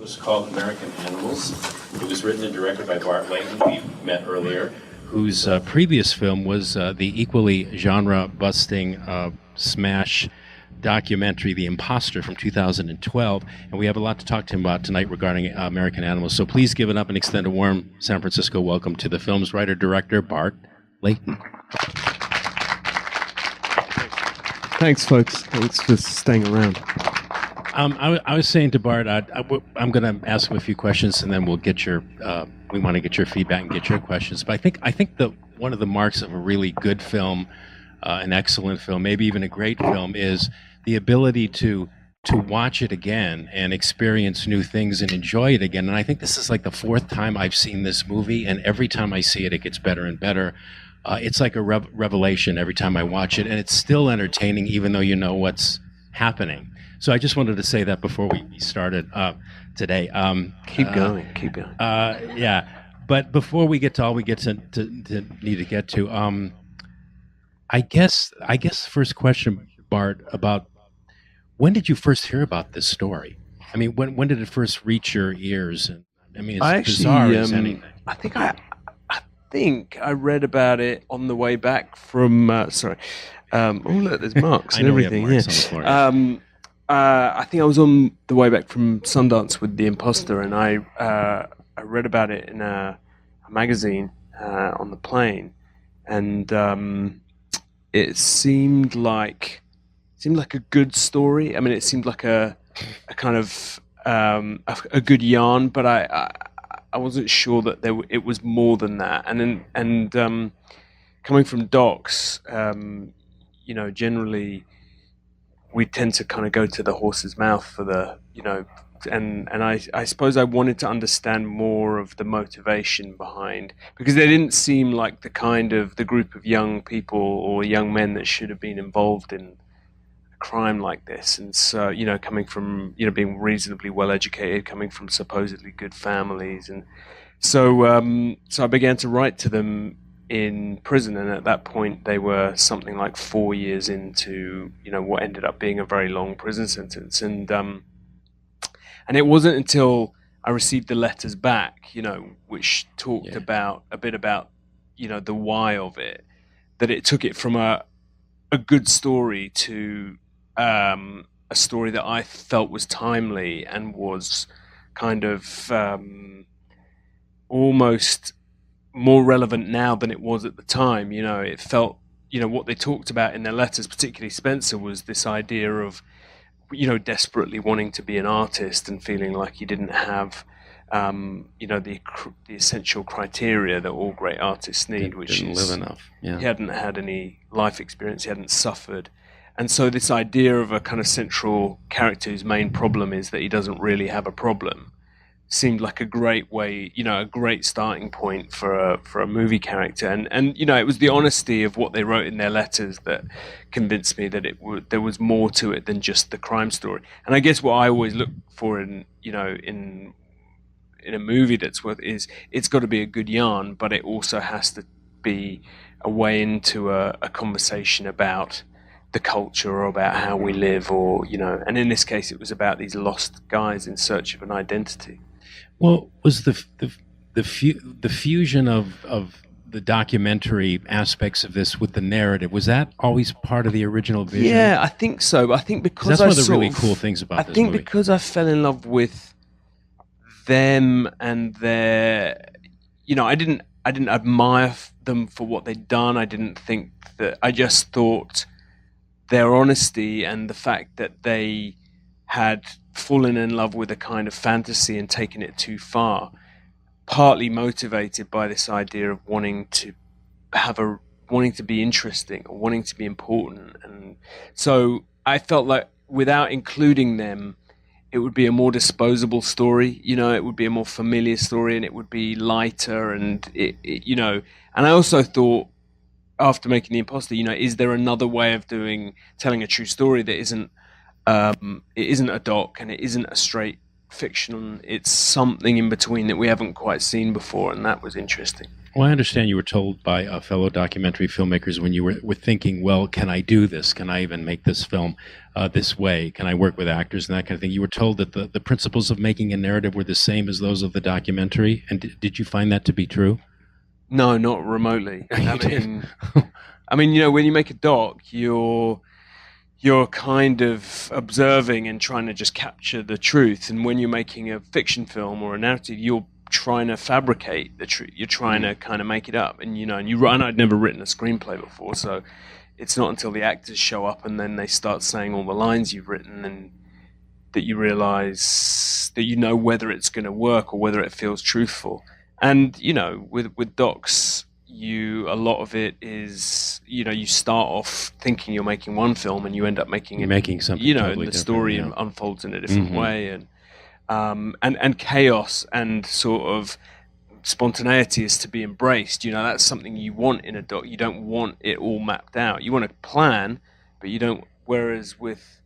was called American Animals. It was written and directed by Bart Layton, we met earlier, whose previous film was the equally genre-busting smash documentary, The Imposter, from 2012. And we have a lot to talk to him about tonight regarding American Animals. So please give it up and extend a warm San Francisco welcome to the film's writer-director, Bart Layton. Thanks, folks. Thanks for staying around. I was saying to Bart, I'm going to ask him a few questions, and then we'll get your. We want to get your feedback and get your questions. But I think that one of the marks of a really good film, an excellent film, maybe even a great film, is the ability to watch it again and experience new things and enjoy it again. And I think this is like the fourth time I've seen this movie, and every time I see it, it gets better and better. It's like a revelation every time I watch it, and it's still entertaining, even though you know what's happening. So I just wanted to say that before we started today. Keep going. Yeah, but before we get to all we get to need to get to, I guess the first question, Bart, about when did you first hear about this story? I mean, when did it first reach your ears? And I mean, it's bizarre as anything. I think I read about it on the way back from. Oh look, there's marks and everything. On the floor, I think I was on the way back from Sundance with The Imposter, and I read about it in a magazine on the plane, and it seemed like a good story. I mean, it seemed like a kind of a good yarn, but I wasn't sure that it was more than that. And coming from docs, generally we tend to kind of go to the horse's mouth for the, and I suppose I wanted to understand more of the motivation behind, because they didn't seem like the group of young people or young men that should have been involved in a crime like this. And so, coming from, being reasonably well educated, coming from supposedly good families. And so I began to write to them in prison, and at that point they were something like 4 years into what ended up being a very long prison sentence, and it wasn't until I received the letters back, which talked about a bit about the why of it, that it took it from a good story to a story that I felt was timely and was kind of almost more relevant now than it was at the time. It felt, what they talked about in their letters, particularly Spencer, was this idea of, desperately wanting to be an artist and feeling like he didn't have, the essential criteria that all great artists need, which didn't is live enough. Yeah. He hadn't had any life experience, he hadn't suffered. And so this idea of a kind of central character whose main problem is that he doesn't really have a problem seemed like a great way, a great starting point for a movie character. And it was the honesty of what they wrote in their letters that convinced me that there was more to it than just the crime story. And I guess what I always look for in a movie that's worth is it's got to be a good yarn, but it also has to be a way into a conversation about the culture or about how we live, or and in this case it was about these lost guys in search of an identity. Well, was the fusion of the documentary aspects of this with the narrative, was that always part of the original vision? Yeah, I think so. I think because that's one of the really cool things about this movie. Because I fell in love with them and their, I didn't admire them for what they'd done. I didn't think that. I just thought their honesty and the fact that they had fallen in love with a kind of fantasy and taken it too far, partly motivated by this idea of wanting to be interesting or wanting to be important. And so I felt like without including them, it would be a more disposable story, it would be a more familiar story, and it would be lighter, and and I also thought, after making The Imposter, is there another way of telling a true story that isn't it isn't a doc and it isn't a straight fiction. It's something in between that we haven't quite seen before, and that was interesting. Well, I understand you were told by fellow documentary filmmakers when you were thinking, well, can I do this? Can I even make this film this way? Can I work with actors and that kind of thing? You were told that the principles of making a narrative were the same as those of the documentary. And did you find that to be true? No, not remotely. I mean, you know, when you make a doc, you're kind of observing and trying to just capture the truth. And when you're making a fiction film or a narrative, you're trying to fabricate the truth. You're trying to kind of make it up. And, you know, and I'd never written a screenplay before, so it's not until the actors show up and then they start saying all the lines you've written and that you realize that you know whether it's going to work or whether it feels truthful. And, you know, with docs, a lot of it is, you know, you start off thinking you're making one film and you end up making something, you know, totally and the story unfolds in a different way, and chaos and sort of spontaneity is to be embraced. You know, that's something you want in a doc. You don't want it all mapped out. You want a plan, but you don't. Whereas with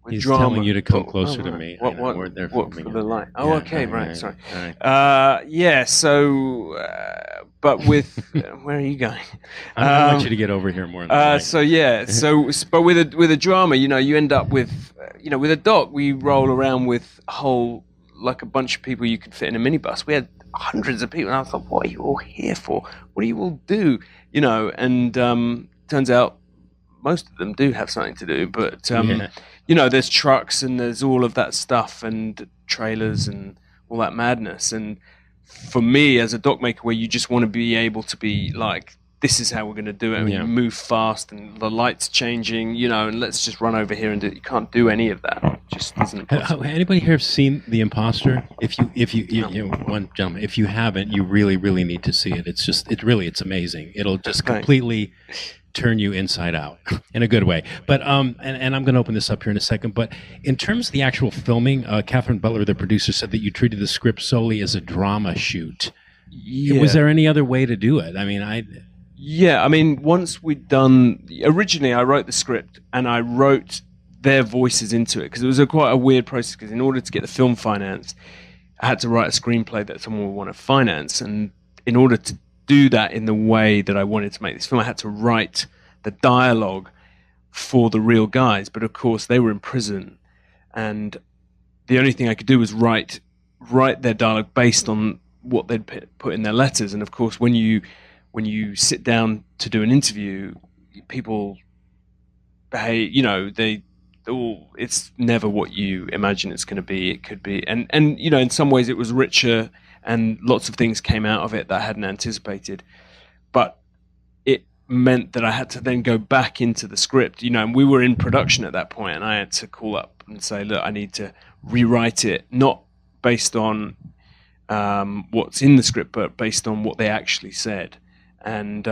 He's drama, telling you to come closer to me. What for the light? Oh, Yeah, okay, right, right. Sorry. Right. Yeah. So, but with where are you going? I want you to get over here more. So yeah. But with a drama, you know, you end up with, you know, with a doc, we roll around with like a bunch of people you could fit in a minibus. We had hundreds of people, and I thought, what are you all here for? What do you all do? You know, and turns out most of them do have something to do, but you know, there's trucks and there's all of that stuff and trailers and all that madness. And for me, as a doc maker, where you just want to be able to be like, this is how we're going to do it. And you move fast and the light's changing, you know, and let's just run over here and do it. You can't do any of that. It just isn't possible. Anybody here have seen The Imposter? If you one gentleman, if you haven't, you really, really need to see it. It's amazing. It'll just completely turn you inside out in a good way. But and I'm going to open this up here in a second. But in terms of the actual filming, Catherine Butler, the producer, said that you treated the script solely as a drama shoot. Yeah. Was there any other way to do it? I mean, once we'd done, originally I wrote the script and I wrote their voices into it because it was quite a weird process, because in order to get the film financed, I had to write a screenplay that someone would want to finance. And in order to do that in the way that I wanted to make this film, I had to write the dialogue for the real guys. But of course they were in prison, and the only thing I could do was write their dialogue based on what they'd put in their letters. And of course, when you sit down to do an interview, people behave, you know, it's never what you imagine it's going to be. It could be, and you know, in some ways it was richer, and lots of things came out of it that I hadn't anticipated. But it meant that I had to then go back into the script, you know, and we were in production at that point, and I had to call up and say, look, I need to rewrite it, not based on what's in the script, but based on what they actually said. And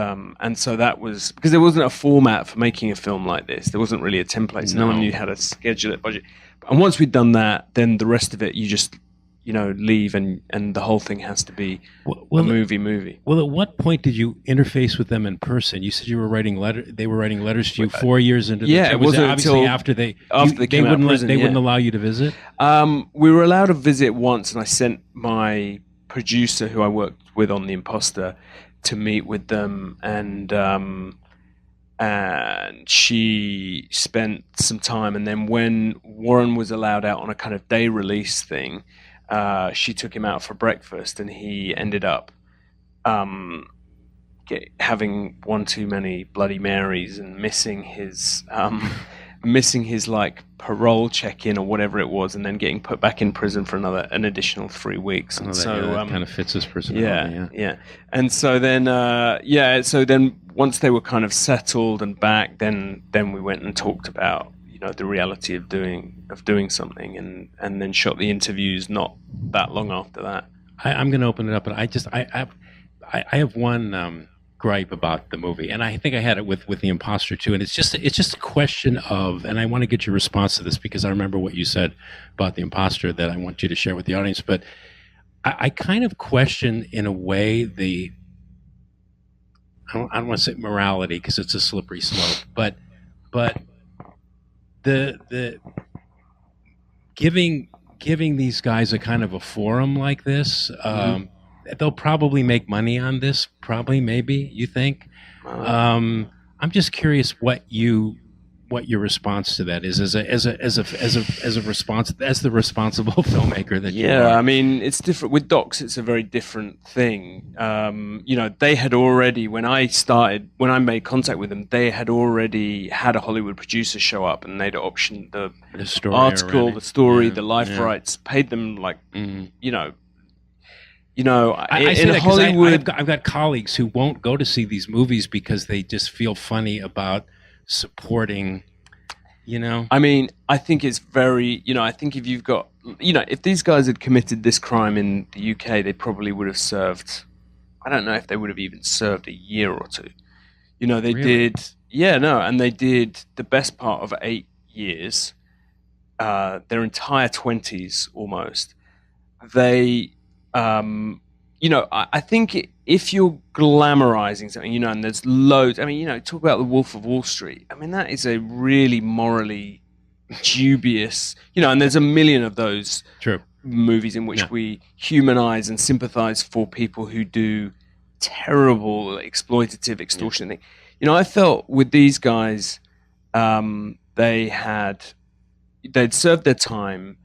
so that was, because there wasn't a format for making a film like this. There wasn't really a template, so no one knew how to schedule it, budget. And once we'd done that, then the rest of it, you just, you know, leave, and the whole thing has to be a movie. Well, at what point did you interface with them in person? You said you were writing they were writing letters to you 4 years into the it wasn't obviously until after they came out of prison. They wouldn't allow you to visit? We were allowed to visit once, and I sent my producer, who I worked with on The Imposter, to meet with them, and she spent some time. And then when Warren was allowed out on a kind of day release thing, she took him out for breakfast, and he ended up having one too many Bloody Marys and missing his like parole check-in or whatever it was, and then getting put back in prison for an additional 3 weeks. And that kind of fits his personality. Yeah. And so then, once they were kind of settled and back, then we went and talked about, you know, the reality of doing something, and then shot the interviews not that long after that. I'm going to open it up, but I have one gripe about the movie, and I think I had it with The Imposter too. And it's just a question of, and I want to get your response to this, because I remember what you said about The Imposter that I want you to share with the audience. But I kind of question, in a way, I don't want to say morality, because it's a slippery slope, but the giving giving these guys a kind of a forum like this. They'll probably make money on this. Probably, maybe you think. I'm just curious what your response to that is as a response as the responsible filmmaker that you are. I mean, it's different with docs. It's a very different thing. They had already, when I made contact with them, they had already had a Hollywood producer show up, and they'd optioned the story article, already. the story, the life rights, paid them like, I say in that 'cause Hollywood. I've got colleagues who won't go to see these movies because they just feel funny about supporting, I mean, I think it's very, I think if you've got, if these guys had committed this crime in the UK, they probably would have served, I don't know if they would have even served a year or two. They Really? and they did the best part of 8 years, their entire 20s almost. They, I think if you're glamorizing something, and there's loads, I mean, talk about the Wolf of Wall Street. I mean, that is a really morally dubious, and there's a million of those movies in which we humanize and sympathize for people who do terrible exploitative extortion thing. I felt with these guys, they'd served their time.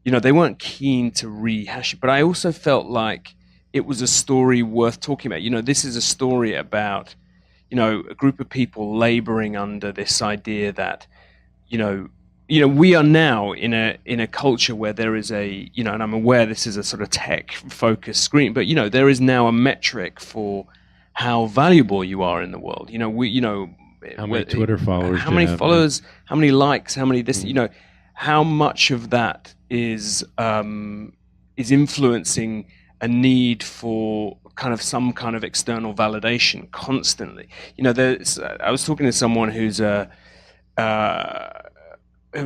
They weren't keen to rehash it, but I also felt like it was a story worth talking about. This is a story about, a group of people laboring under this idea that, we are now in a culture where there is a, and I'm aware this is a sort of tech-focused screen, but there is now a metric for how valuable you are in the world. how many Twitter followers, how many followers, how many likes, how many this, how much of that is influencing a need for some kind of external validation constantly. I was talking to someone who was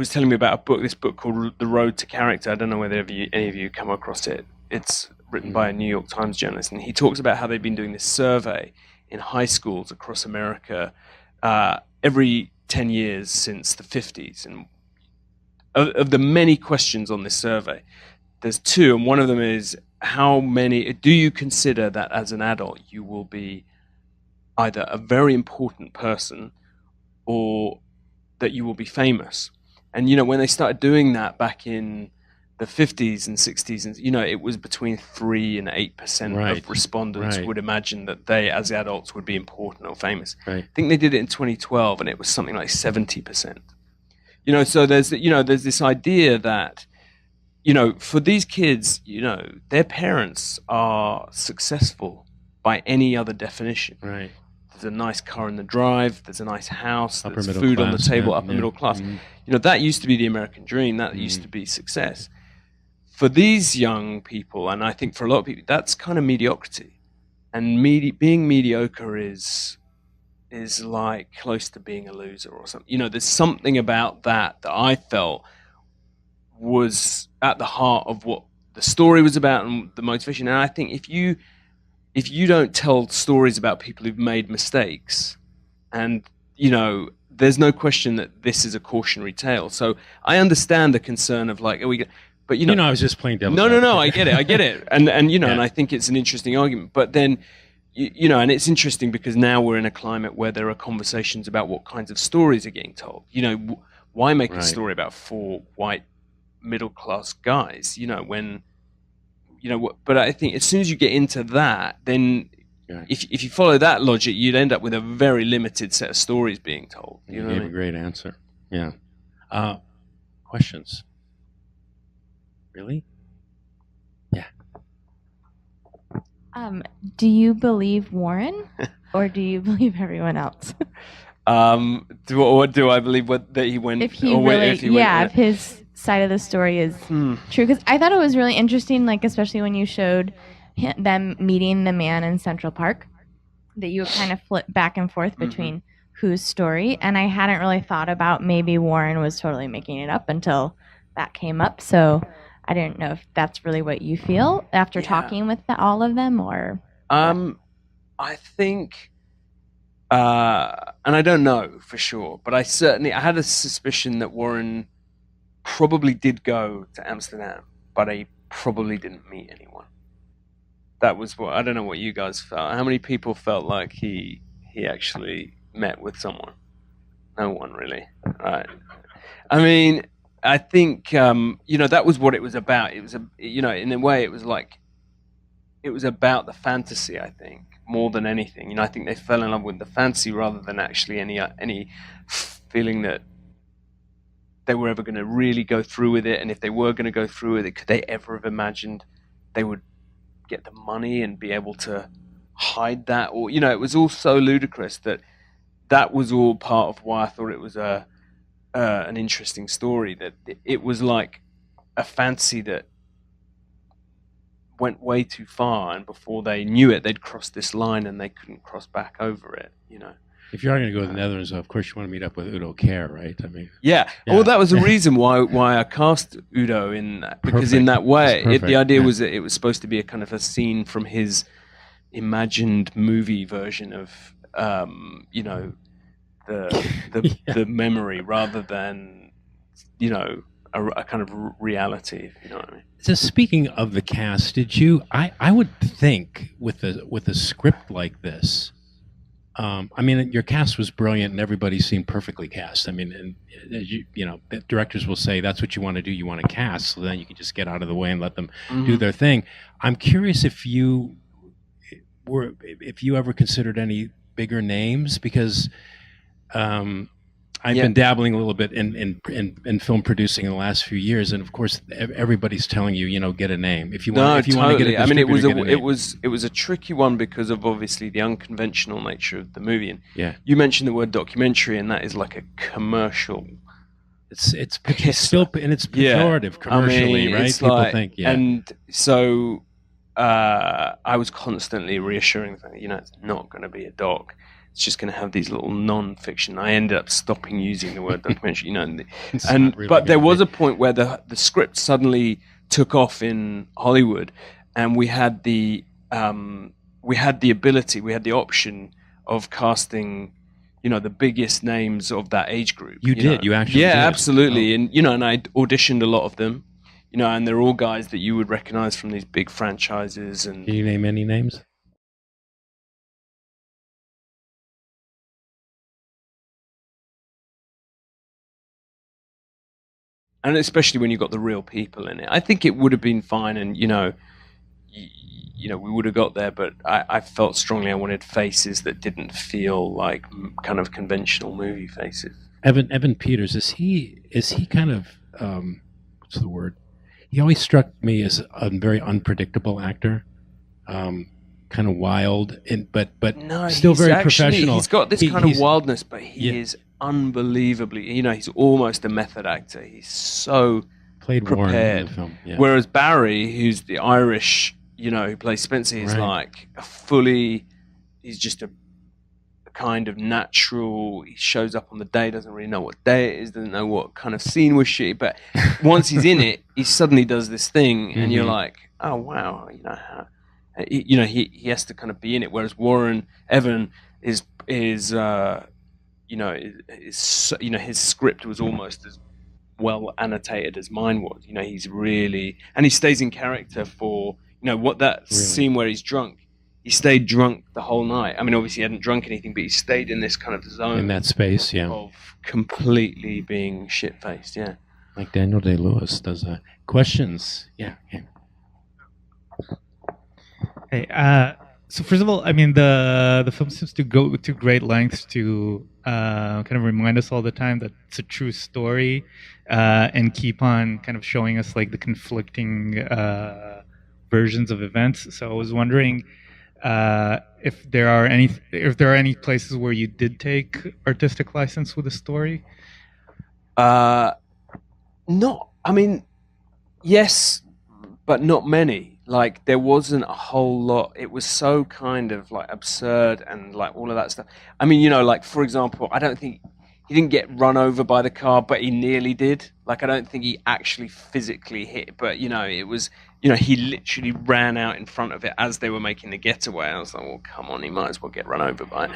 telling me about this book called The Road to Character. I don't know whether any of you come across it. It's written by a New York Times journalist, and he talks about how they've been doing this survey in high schools across America every 10 years since the 50s. And of the many questions on this survey, there's two, and one of them is, do you consider that as an adult you will be either a very important person or that you will be famous? And when they started doing that back in the 50s and 60s, and it was between 3 and 8% of respondents would imagine that they as adults would be important or famous. I think they did it in 2012, and it was something like 70%. So there's this idea that for these kids, their parents are successful by any other definition. Right. There's a nice car in the drive. There's a nice house. Upper There's middle food on the class, table. yeah, Upper yeah. middle class. Mhm. That used to be the American dream. That used to be success. For these young people, and I think for a lot of people, that's kind of mediocrity. And being mediocre is like close to being a loser or something. There's something about that I felt was at the heart of what the story was about and the motivation. And I think if you don't tell stories about people who've made mistakes, and there's no question that this is a cautionary tale. So I understand the concern of like, but I was just playing devil's No, I advocate. get it, and and I think it's an interesting argument. But then, and it's interesting because now we're in a climate where there are conversations about what kinds of stories are getting told. Why make a story about 4 white middle-class guys, when, but I think as soon as you get into that, then if you follow that logic, you'd end up with a very limited set of stories being told. You gave a great answer. Yeah. Questions? Really? Yeah. Do you believe Warren, or do you believe everyone else? Do I believe that he went? If his side of the story is true, because I thought it was really interesting, like especially when you showed them meeting the man in Central Park, that you would kind of flip back and forth between whose story, and I hadn't really thought about maybe Warren was totally making it up until that came up. So I didn't know if that's really what you feel after talking with all of them, or. I think, and I don't know for sure, but I had a suspicion that Warren probably did go to Amsterdam but he probably didn't meet anyone. That was what, I don't know what you guys felt. How many people felt like he actually met with someone? No one really, right? I mean, I think that was what it was about. It was in a way, it was about the fantasy. I think more than anything, I think they fell in love with the fantasy rather than actually any feeling that they were ever going to really go through with it. And if they were going to go through with it, could they ever have imagined they would get the money and be able to hide that? Or it was all so ludicrous that was all part of why I thought it was an interesting story, that it was like a fantasy that went way too far, and before they knew it, they'd crossed this line and they couldn't cross back over it. If you are going to go to the Netherlands, of course you want to meet up with Udo Kier, right? I mean, yeah. Well, that was the reason why I cast Udo in that, because Perfect. in that way, the idea was that it was supposed to be a kind of a scene from his imagined movie version of the memory, rather than a kind of reality, if you know what I mean. So speaking of the cast, did you? I would think with a script like this, I mean, your cast was brilliant and everybody seemed perfectly cast. I mean, and the directors will say that's what you want to do. You want to cast, so then you can just get out of the way and let them do their thing. I'm curious if you ever considered any bigger names, because I've been dabbling a little bit in film producing in the last few years, and of course everybody's telling you, get a name if you want. No, want to get a I mean, it distributor, was a tricky one because of obviously the unconventional nature of the movie. And yeah, you mentioned the word documentary, and that is like a commercial. It's still, and it's pejorative commercially, right? People think, and so I was constantly reassuring them, it's not going to be a doc. It's just going to have these little non-fiction. I ended up stopping using the word documentary, but there was a point where the script suddenly took off in Hollywood, and we had the ability, we had the option of casting, the biggest names of that age group. You actually did. Absolutely, and and I auditioned a lot of them, and they're all guys that you would recognize from these big franchises. And can you name any names? And especially when you got the real people in it, I think it would have been fine, and we would have got there. But I felt strongly I wanted faces that didn't feel like kind of conventional movie faces. Evan Peters, is he kind of what's the word? He always struck me as a very unpredictable actor, kind of wild, but no, still very professional. He's got this kind of wildness, but he is unbelievably, he's almost a method actor. He's so played prepared. Warren in the film. Yeah. Whereas Barry, who's the Irish, who plays Spencer, he's like he's just a kind of natural. He shows up on the day, doesn't really know what day it is, doesn't know what kind of scene was shooting, but once he's in it, he suddenly does this thing, and you're like, oh wow, he has to kind of be in it. Whereas Evan is his script was almost as well annotated as mine was. He's really, and he stays in character for what that scene where he's drunk. He stayed drunk the whole night. I mean, obviously he hadn't drunk anything, but he stayed in this kind of zone in that space, of completely being shit-faced. Yeah, like Daniel Day-Lewis does. Questions? Yeah. Hey, so first of all, I mean, the film seems to go to great lengths to kind of remind us all the time that it's a true story, and keep on kind of showing us like the conflicting versions of events. So I was wondering if there are any places where you did take artistic license with the story. Not. I mean, yes, but not many. Like, there wasn't a whole lot. It was so kind of like absurd and like all of that stuff. I mean, like, for example, I don't think he didn't get run over by the car, but he nearly did. Like, I don't think he actually physically hit, but, you know, it was, you know, he literally ran out in front of it as they were making the getaway. I was like, well, come on, he might as well get run over by it.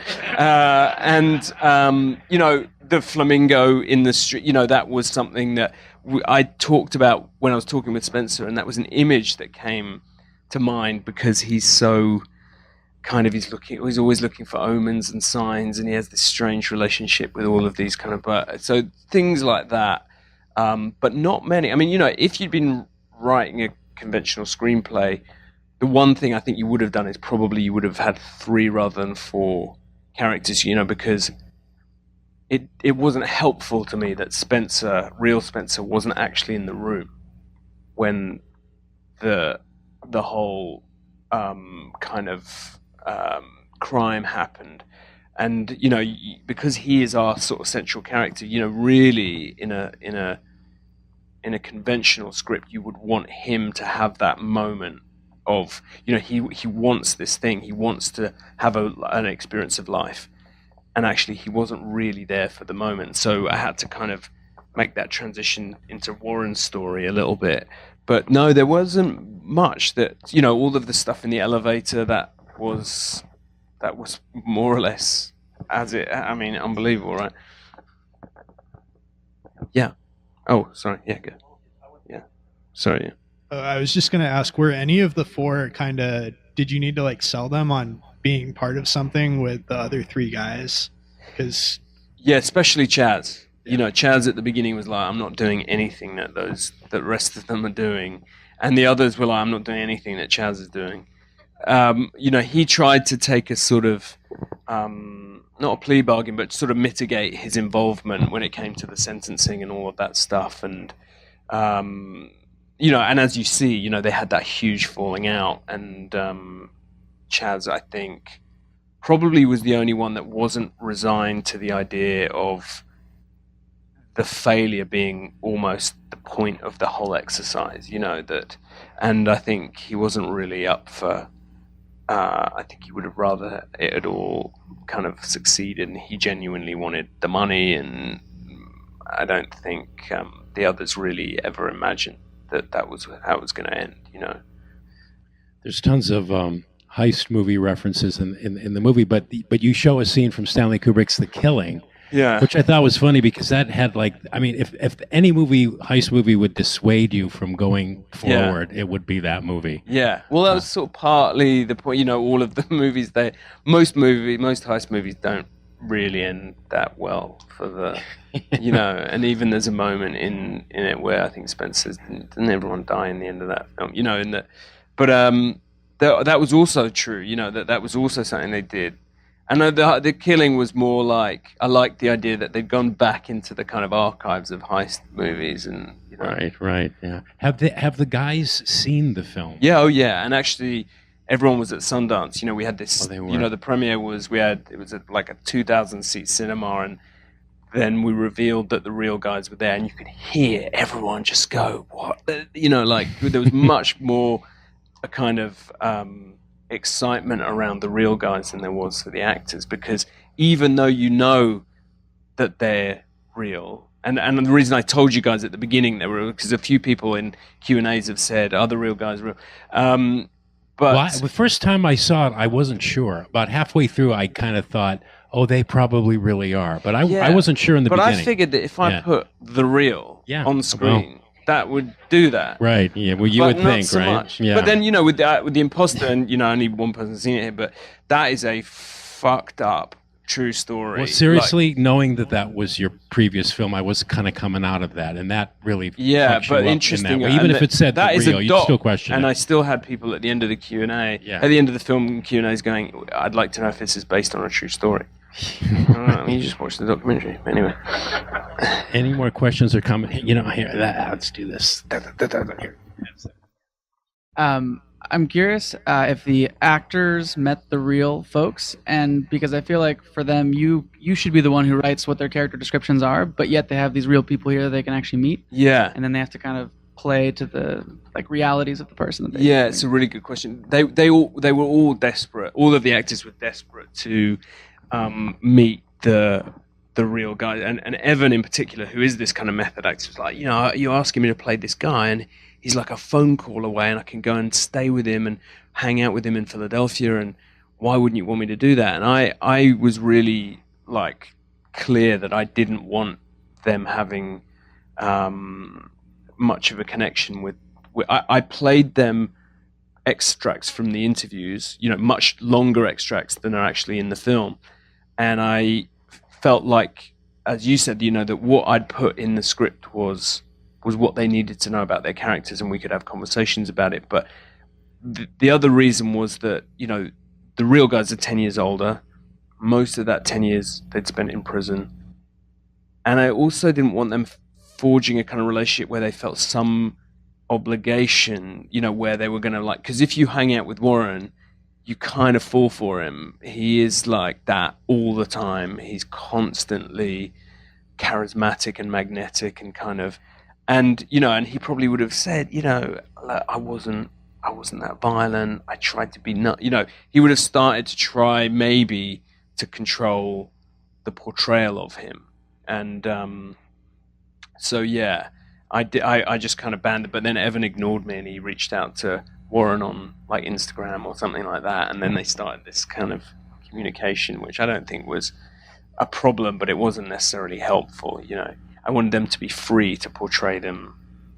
You know, the flamingo in the street, you know, that was something that I talked about when I was talking with Spencer, and that was an image that came to mind because he's so kind of, he's always looking for omens and signs, and he has this strange relationship with all of these kind of birds. So things like that, but not many. I mean, you know, if you'd been writing a conventional screenplay, the one thing I think you would have done is probably you would have had 3 rather than 4 characters, you know, because it wasn't helpful to me that real Spencer wasn't actually in the room when the whole kind of crime happened. And, you know, because he is our sort of central character, you know, really in a conventional script, you would want him to have that moment of, you know, he wants this thing, he wants to have an experience of life, and actually he wasn't really there for the moment. So I had to kind of make that transition into Warren's story a little bit. But no, there wasn't much that, you know, all of the stuff in the elevator, that was more or less unbelievable, right? Yeah. Oh, sorry. Yeah, good. Yeah. Sorry. Yeah. I was just going to ask, were any of the 4 kind of, did you need to like sell them on being part of something with the other 3 guys? Because yeah, especially Chaz. You know, Chaz at the beginning was like, I'm not doing anything that the rest of them are doing. And the others were like, I'm not doing anything that Chaz is doing. You know, he tried to take a sort of, not a plea bargain, but sort of mitigate his involvement when it came to the sentencing and all of that stuff. And, you know, and as you see, you know, they had that huge falling out. And Chaz, I think, probably was the only one that wasn't resigned to the idea of the failure being almost the point of the whole exercise, you know, that, and I think he wasn't really up for, I think he would have rather it had all kind of succeeded, and he genuinely wanted the money, and I don't think the others really ever imagined that was how it was going to end, you know. There's tons of heist movie references in the movie, but you show a scene from Stanley Kubrick's The Killing, yeah, which I thought was funny because that had like, I mean, if any heist movie would dissuade you from going forward, it would be that movie. Yeah, well, that was sort of partly the point. You know, all of the movies, most heist movies don't really end that well for the, you know, and even there's a moment in it where I think Spencer says, didn't everyone die in the end of that film? You know, but that was also true. You know, that was also something they did. And the Killing was more like, I liked the idea that they'd gone back into the kind of archives of heist movies, and you know. Right, yeah. Have the guys seen the film? Yeah, oh yeah, and actually, everyone was at Sundance. You know, we had this. Oh, they were. You know, the premiere was it was like a 2,000-seat cinema, and then we revealed that the real guys were there, and you could hear everyone just go, "What?" You know, like there was much more a kind of excitement around the real guys than there was for the actors, because even though you know that they're real, and the reason I told you guys at the beginning they were, because a few people in Q&As have said, are the real guys real? But the first time I saw it, I wasn't sure. About halfway through, I kind of thought, oh, they probably really are. But I wasn't sure in the beginning. But I figured that if I put the real on screen, that would do that. Right, yeah, well, you would think, so right? Much. Yeah. But then, you know, with the imposter, and, you know, only one person's seen it here, but that is a fucked up true story. Well, seriously, knowing that was your previous film, I was kind of coming out of that, and that really but interesting. In that way. Even if it said that is real, a you'd still question and it. I still had people at the end of the Q&A, at the end of the film Q&As going, I'd like to know if this is based on a true story. You just watched the documentary. Anyway. Any more questions or comments? You know, here, let's do this. I'm curious if the actors met the real folks, and because I feel like for them, you should be the one who writes what their character descriptions are, but yet they have these real people here they can actually meet. Yeah. And then they have to kind of play to the realities of the person that they. Yeah, it's a really good question. They were all desperate. All of the actors were desperate to meet the the real guy. And Evan in particular, who is this kind of method actor, was like, you're asking me to play this guy, and he's like a phone call away, and I can go and stay with him and hang out with him in Philadelphia, and why wouldn't you want me to do that? And I was really like clear that I didn't want them having much of a connection with I played them extracts from the interviews, much longer extracts than are actually in the film. And I felt like, as you said, that what I'd put in the script was what they needed to know about their characters, and we could have conversations about it. But the other reason was that, the real guys are 10 years older. Most of that 10 years they'd spent in prison. And I also didn't want them forging a kind of relationship where they felt some obligation, where they were going to because if you hang out with Warren, you kind of fall for him. He is like that all the time. He's constantly charismatic and magnetic and kind of, and he probably would have said, I wasn't that violent. I tried to be not, he would have started to try maybe to control the portrayal of him. And so yeah, I just kind of banned it. But then Evan ignored me, and he reached out to Warren on like Instagram or something like that, and then they started this kind of communication, which I don't think was a problem, but it wasn't necessarily helpful. I wanted them to be free to portray them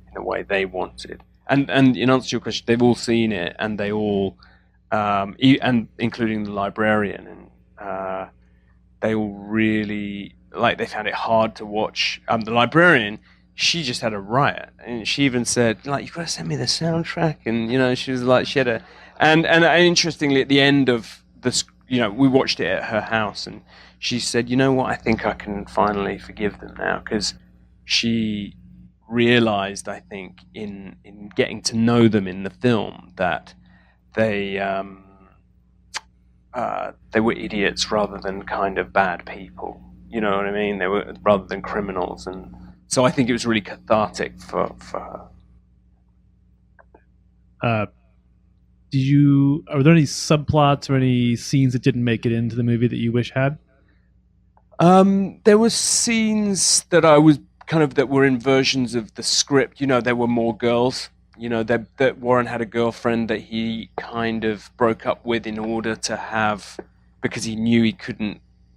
in the way they wanted. And in answer to your question, they've all seen it, and they all, and including the librarian, and they all really they found it hard to watch. The librarian, she just had a riot, and she even said, you've got to send me the soundtrack, and she was like, she had a, and interestingly, at the end of this, we watched it at her house, and she said, what, I think I can finally forgive them now, because she realized, I think, in getting to know them in the film, that they were idiots rather than kind of bad people. You know what I mean? They were, rather than criminals. And so I think it was really cathartic for her. Are there any subplots or any scenes that didn't make it into the movie that you wish had? There were scenes that I was that were in versions of the script. There were more girls. That Warren had a girlfriend that he kind of broke up with in order to have, because he knew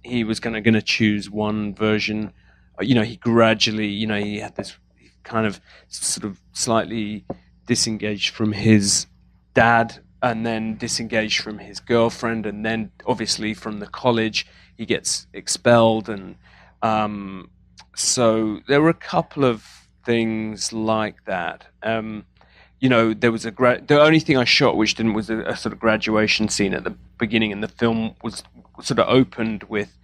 he was going to choose one version. He gradually, he had this kind of sort of slightly disengaged from his dad, and then disengaged from his girlfriend, and then obviously from the college he gets expelled, and so there were a couple of things like that. There was the only thing I shot which didn't was a sort of graduation scene at the beginning, and the film was sort of opened with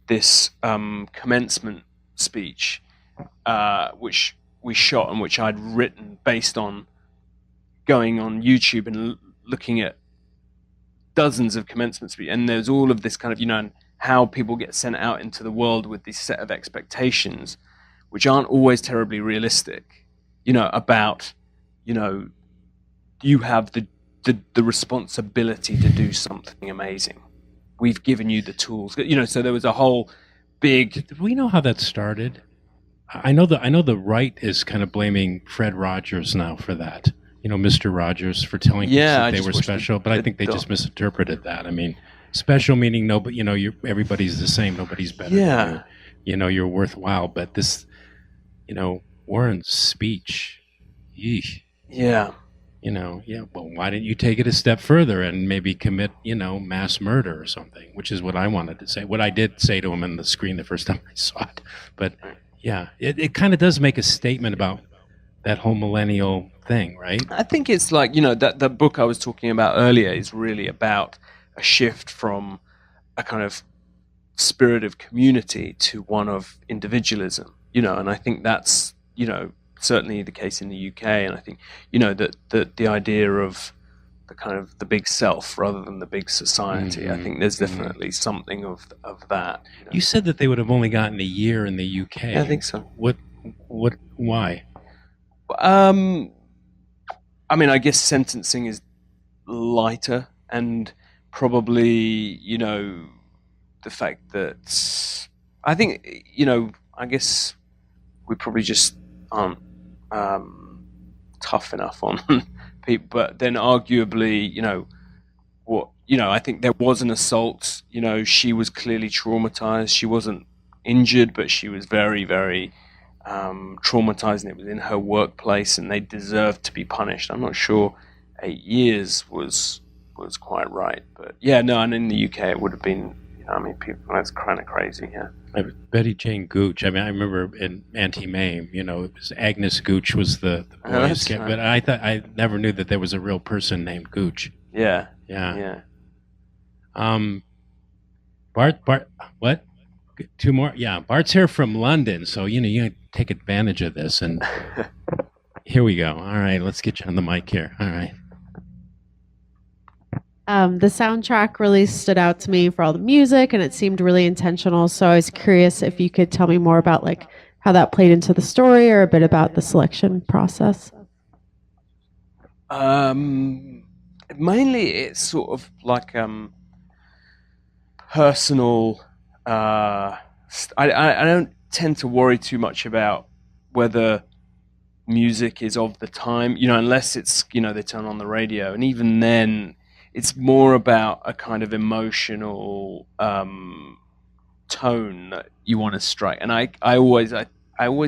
this commencement speech, which we shot and which I'd written based on going on YouTube and looking at dozens of commencement speeches. And there's all of this kind of, and how people get sent out into the world with this set of expectations, which aren't always terribly realistic, about, you have the responsibility to do something amazing. We've given you the tools, so there was a whole big... Do we know how that started? I know the right is kind of blaming Fred Rogers now for that. Mr. Rogers for telling kids that they were special, but I think they just misinterpreted that. I mean, special meaning nobody, everybody's the same, nobody's better than you. You're worthwhile. But this, Warren's speech, yeesh. Yeah. Well, why didn't you take it a step further and maybe commit, mass murder or something, which is what I wanted to say. What I did say to him on the screen the first time I saw it. But yeah, it kind of does make a statement about that whole millennial thing, right? I think it's like, that book I was talking about earlier is really about a shift from a kind of spirit of community to one of individualism, and I think that's, certainly the case in the UK. And I think, that the idea of the kind of the big self rather than the big society, I think there's definitely something of that. You said that they would have only gotten a year in the UK. Yeah, I think so. Why? I mean, I guess sentencing is lighter, and probably, the fact that, I think, I guess we probably just aren't tough enough on people. But then arguably, I think there was an assault. She was clearly traumatized. She wasn't injured, but she was very, very traumatized, and it was in her workplace, and they deserved to be punished. I'm not sure 8 years was quite right, but yeah, no, and in the UK it would have been, people, that's kind of crazy, yeah. Betty Jane Gooch. I mean, I remember in Anti-Mame, it was Agnes Gooch was the boy's right. but I never knew that there was a real person named Gooch. Yeah. Bart, what? 2 more? Yeah, Bart's here from London, so you take advantage of this, and here we go. All right, let's get you on the mic here. All right. The soundtrack really stood out to me for all the music, and it seemed really intentional. So I was curious if you could tell me more about how that played into the story, or a bit about the selection process. Mainly, it's sort of like personal. I don't tend to worry too much about whether music is of the time, unless it's they turn on the radio, and even then. It's more about a kind of emotional tone that you want to strike, and I always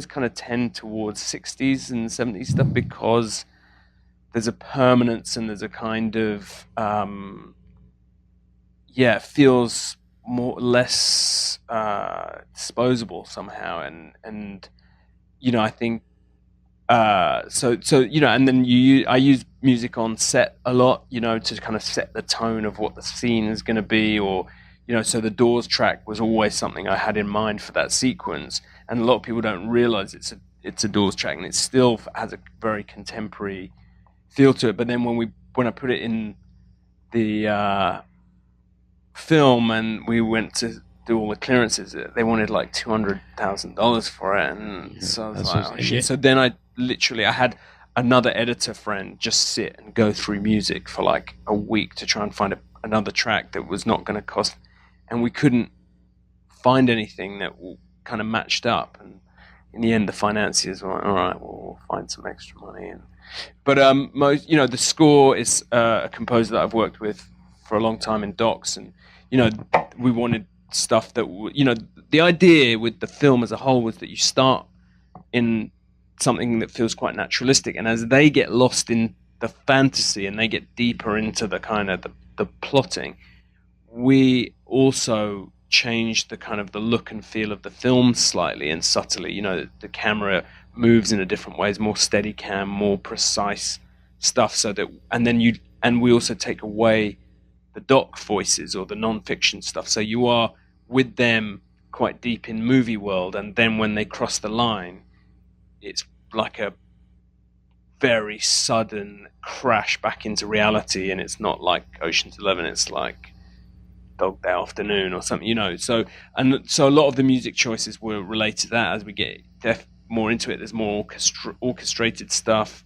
kind of tend towards 60s and 70s stuff because there's a permanence and there's a kind of it feels less disposable somehow, and I think. And then I use music on set a lot, to kind of set the tone of what the scene is going to be, or, so the Doors track was always something I had in mind for that sequence, and a lot of people don't realize it's a Doors track, and it still has a very contemporary feel to it. But then when I put it in the film, and we went to do all the clearances, they wanted like $200,000 for it, and so I was like, oh shit. So then I had another editor friend just sit and go through music for like a week to try and find another track that was not going to cost, and we couldn't find anything that kind of matched up. And in the end, the financiers were like, all right, well, we'll find some extra money. But the score is a composer that I've worked with for a long time in Docs, and we wanted stuff that the idea with the film as a whole was that you start in something that feels quite naturalistic, and as they get lost in the fantasy and they get deeper into the kind of the plotting, we also changed the kind of the look and feel of the film slightly and subtly. The camera moves in a different ways, more steady cam, more precise stuff, so that and we also take away the doc voices or the non-fiction stuff, so you are with them quite deep in movie world, and then when they cross the line, it's like a very sudden crash back into reality, and it's not like Ocean's 11, it's like Dog Day Afternoon or something, So a lot of the music choices were related to that. As we get more into it, there's more orchestrated stuff,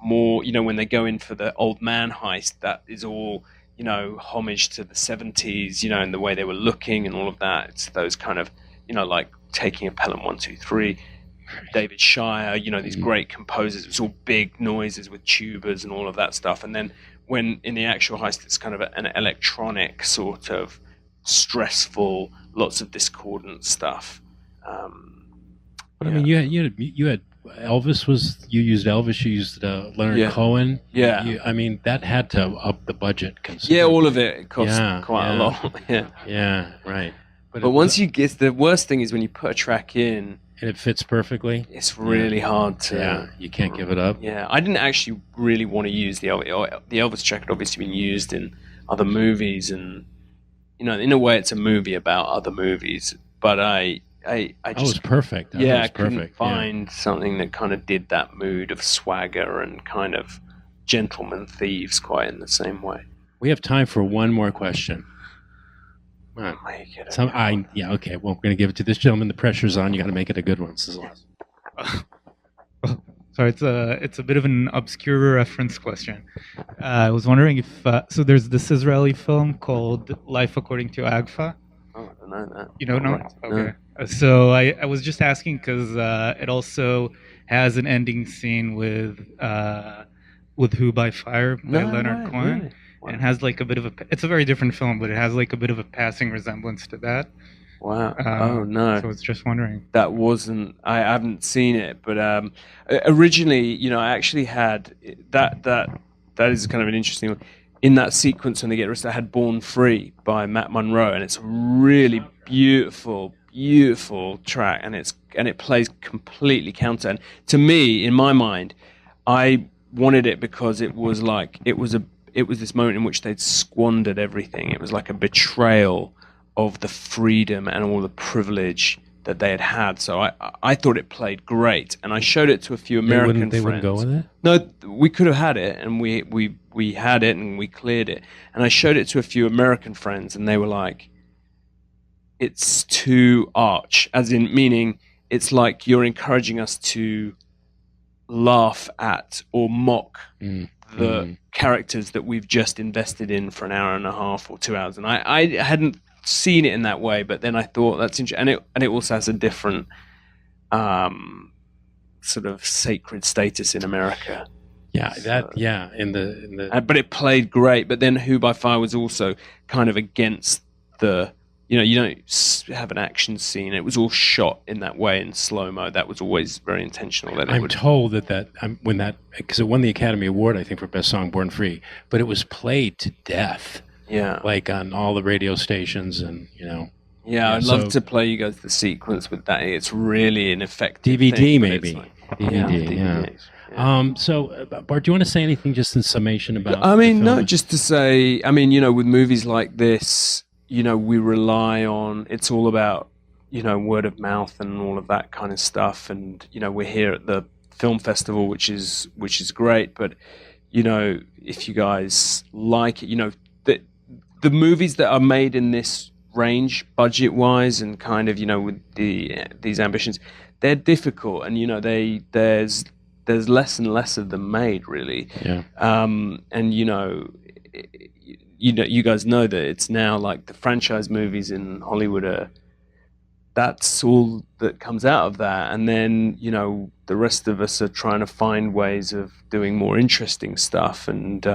more, when they go in for the old man heist, that is all, homage to the 70s, and the way they were looking and all of that. It's those kind of, like Taking a Pelham 1-2-3, David Shire, these great composers. It was all big noises with tubas and all of that stuff. And then when in the actual heist, it's kind of an electronic sort of stressful, lots of discordant stuff. But I mean, you had Elvis you used Elvis, you used Leonard Cohen. Yeah. I mean, that had to up the budget considerably. Yeah, all of it cost quite a lot. Yeah, right. But once you get, the worst thing is when you put a track in, and it fits perfectly, it's really hard to. Yeah, you can't give it up. Yeah, I didn't actually really want to use the Elvis track. Had obviously been used in other movies, and in a way, it's a movie about other movies. But I just, was perfect. I couldn't find something that kind of did that mood of swagger and kind of gentleman thieves quite in the same way. We have time for one more question. Okay. Well, we're going to give it to this gentleman. The pressure's on. You got to make it a good one. This is awesome. Sorry, it's a bit of an obscure reference question. I was wondering if so there's this Israeli film called Life According to Agfa. never known that. You don't know? Right. Okay. So I was just asking because it also has an ending scene with Who by Fire by Leonard way, Cohen. really? Wow. And has like a bit of it's a very different film, but it has like a bit of a passing resemblance to that. Wow. Oh no. So I was just wondering. That wasn't. I haven't seen it, but originally, I actually had that. That is kind of an interesting one. In that sequence when they get arrested, I had "Born Free" by Matt Monro, and it's a really beautiful track, and it plays completely counter. And to me, in my mind, I wanted it because it was this moment in which they'd squandered everything. It was like a betrayal of the freedom and all the privilege that they had. So I thought it played great, and I showed it to a few American They friends. wouldn't go with it? No, we could have had it, and we had it, and we cleared it. And I showed it to a few American friends, and they were like, "It's too arch," as in meaning it's like you're encouraging us to laugh at or mock the characters that we've just invested in for an hour and a half or 2 hours. And I hadn't seen it in that way, but then I thought that's interesting, and it also has a different sort of sacred status in America. Yeah, in the but it played great. But then Who by Fire was also kind of against the, you don't have an action scene. It was all shot in that way in slow-mo. That was always very intentional. That I'm told because it won the Academy Award, I think, for Best Song, Born Free, but it was played to death. Yeah. Like on all the radio stations and, Yeah, I'd love to play you guys the sequence with that. It's really an effective DVD thing, but maybe. it's like- DVD, yeah. DVDs. So, Bart, do you want to say anything just in summation about I mean, the no, film? just to say, with movies like this, we rely on, it's all about, word of mouth and all of that kind of stuff. And, we're here at the film festival, which is great. But, if you guys like it, the movies that are made in this range, budget-wise, and kind of, with these ambitions, they're difficult, and there's less and less of them made, really. Yeah. And you guys know that it's now like the franchise movies in Hollywood that's all that comes out of that, and then the rest of us are trying to find ways of doing more interesting stuff, and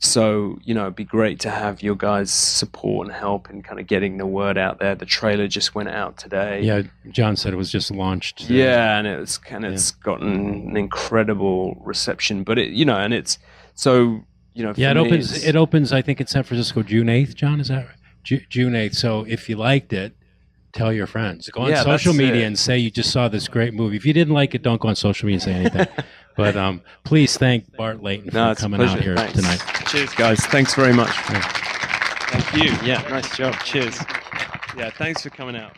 so it'd be great to have your guys' support and help in kind of getting the word out there. The trailer just went out today. Yeah, John said it was just launched today. Yeah, and it's gotten an incredible reception. But and it's so for it opens. I think in San Francisco June 8th. John, is that right? June 8th. So if you liked it, tell your friends. Go on social media and say you just saw this great movie. If you didn't like it, don't go on social media and say anything. But please thank Bart Layton for coming out here tonight. Cheers, guys. Thanks very much. Thank you. Yeah, nice job. Cheers. Yeah, thanks for coming out.